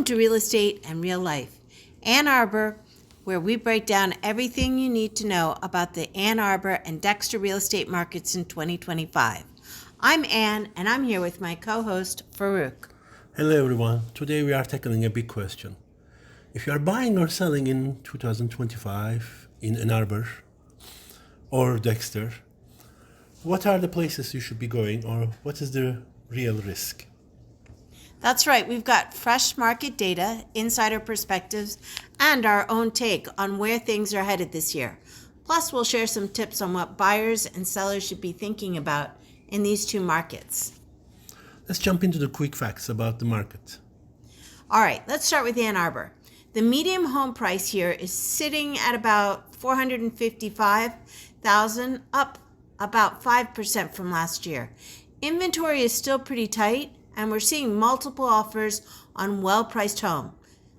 to Real Estate and Real Life, Ann Arbor, where we break down everything you need to know about the Ann Arbor and Dexter real estate markets in 2025. I'm Ann, and I'm here with my co-host, Faruk. Hello everyone. Today we are tackling a big question. If you are buying or selling in 2025 in Ann Arbor or Dexter, what are the places you should be going, or what is the real risk? That's right, we've got fresh market data, insider perspectives, and our own take on where things are headed this year. Plus, we'll share some tips on what buyers and sellers should be thinking about in these two markets. Let's jump into the quick facts about the market. All right, let's start with Ann Arbor. The median home price here is sitting at about $455,000, up about 5% from last year. Inventory is still pretty tight, and we're seeing multiple offers on well-priced homes,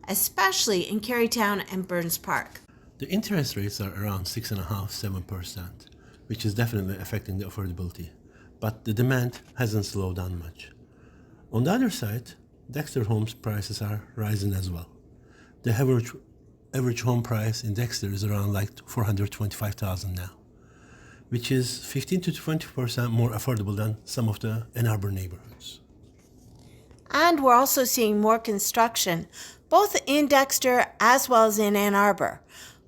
especially in Carytown and Burns Park. The interest rates are around 6.5–7%, which is definitely affecting the affordability, but the demand hasn't slowed down much. On the other side, Dexter homes prices are rising as well. The average home price in Dexter is around like $425,000 now, which is 15 to 20% more affordable than some of the Ann Arbor neighborhoods. And we're also seeing more construction, both in Dexter as well as in Ann Arbor.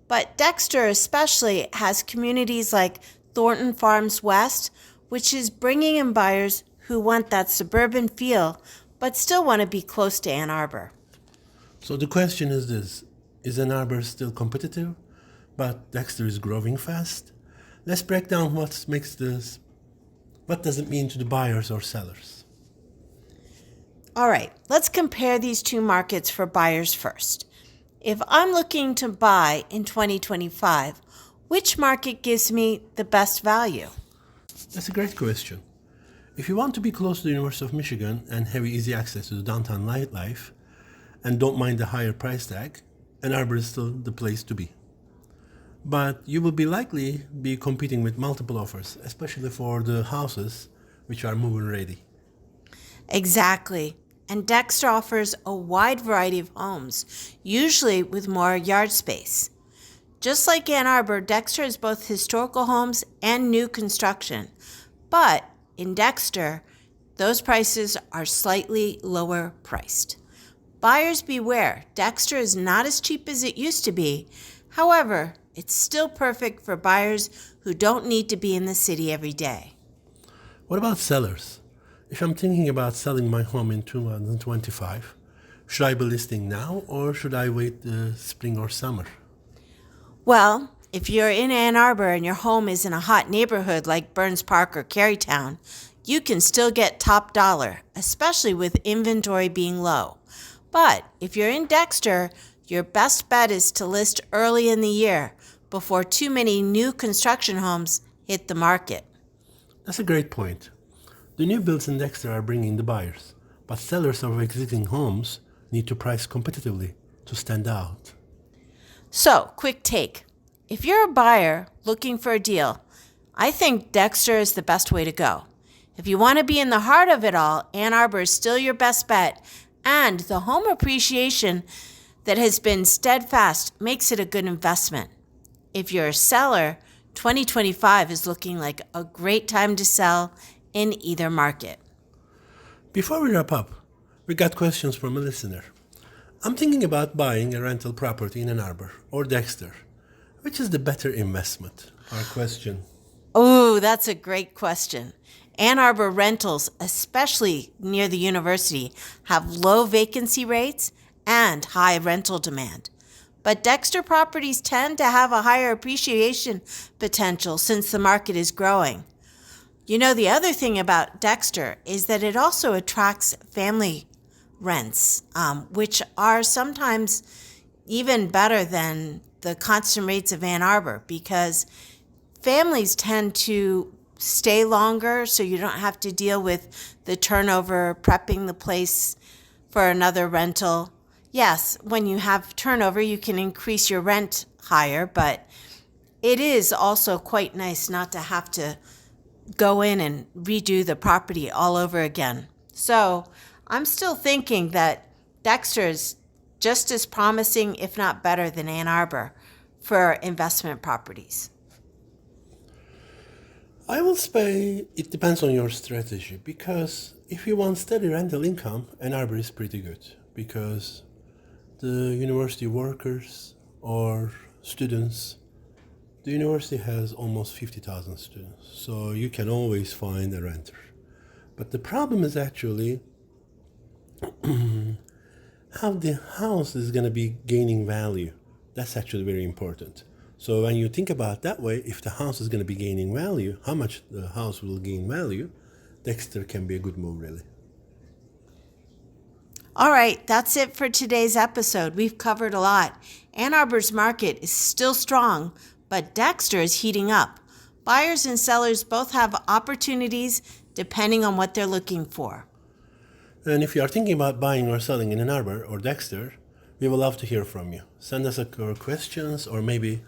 But Dexter especially has communities like Thornton Farms West, which is bringing in buyers who want that suburban feel, but still want to be close to Ann Arbor. So the question is this: is Ann Arbor still competitive, but Dexter is growing fast? Let's break down what does it mean to the buyers or sellers. All right, let's compare these two markets for buyers first. If I'm looking to buy in 2025, which market gives me the best value? That's a great question. If you want to be close to the University of Michigan and have easy access to the downtown nightlife and don't mind the higher price tag, Ann Arbor is still the place to be. But you will likely be competing with multiple offers, especially for the houses which are move-in ready. Exactly. And Dexter offers a wide variety of homes, usually with more yard space. Just like Ann Arbor, Dexter has both historical homes and new construction. But in Dexter, those prices are slightly lower priced. Buyers beware, Dexter is not as cheap as it used to be. However, it's still perfect for buyers who don't need to be in the city every day. What about sellers? If I'm thinking about selling my home in 2025, should I be listing now or should I wait the spring or summer? Well, if you're in Ann Arbor and your home is in a hot neighborhood like Burns Park or Carytown, you can still get top dollar, especially with inventory being low. But if you're in Dexter, your best bet is to list early in the year before too many new construction homes hit the market. That's a great point. The new builds in Dexter are bringing the buyers, but sellers of existing homes need to price competitively to stand out. So, quick take. If you're a buyer looking for a deal, I think Dexter is the best way to go. If you want to be in the heart of it all, Ann Arbor is still your best bet, and the home appreciation that has been steadfast makes it a good investment. If you're a seller, 2025 is looking like a great time to sell in either market. Before we wrap up, we got questions from a listener. I'm thinking about buying a rental property in Ann Arbor or Dexter. Which is the better investment? Our question. Oh, that's a great question. Ann Arbor rentals, especially near the university, have low vacancy rates and high rental demand. But Dexter properties tend to have a higher appreciation potential since the market is growing. You know, the other thing about Dexter is that it also attracts family rents, which are sometimes even better than the constant rates of Ann Arbor because families tend to stay longer, so you don't have to deal with the turnover, prepping the place for another rental. Yes, when you have turnover, you can increase your rent higher, but it is also quite nice not to have to go in and redo the property all over again. So I'm still thinking that Dexter is just as promising, if not better, than Ann Arbor for investment properties? I will say it depends on your strategy, because if you want steady rental income, Ann Arbor is pretty good, because the university workers or students, the university has almost 50,000 students, so you can always find a renter. But the problem is actually how the house is going to be gaining value. That's actually very important. So when you think about that way, if the house is going to be gaining value, how much the house will gain value, Dexter can be a good move, really. All right, that's it for today's episode. We've covered a lot. Ann Arbor's market is still strong, but Dexter is heating up. Buyers and sellers both have opportunities depending on what they're looking for. And if you are thinking about buying or selling in Ann Arbor or Dexter, we would love to hear from you. Send us your questions, or maybe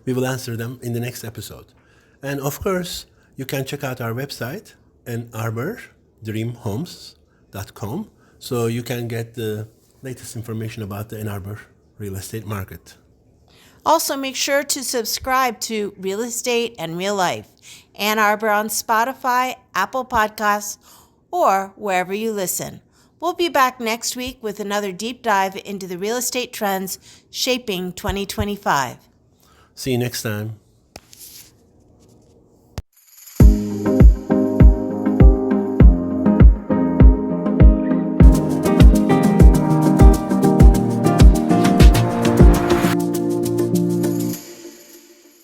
we will answer them in the next episode. And of course, you can check out our website, annarbordreamhomes.com, so you can get the latest information about the Ann Arbor real estate market. Also, make sure to subscribe to Real Estate and Real Life, Ann Arbor on Spotify, Apple Podcasts, or wherever you listen. We'll be back next week with another deep dive into the real estate trends shaping 2025. See you next time.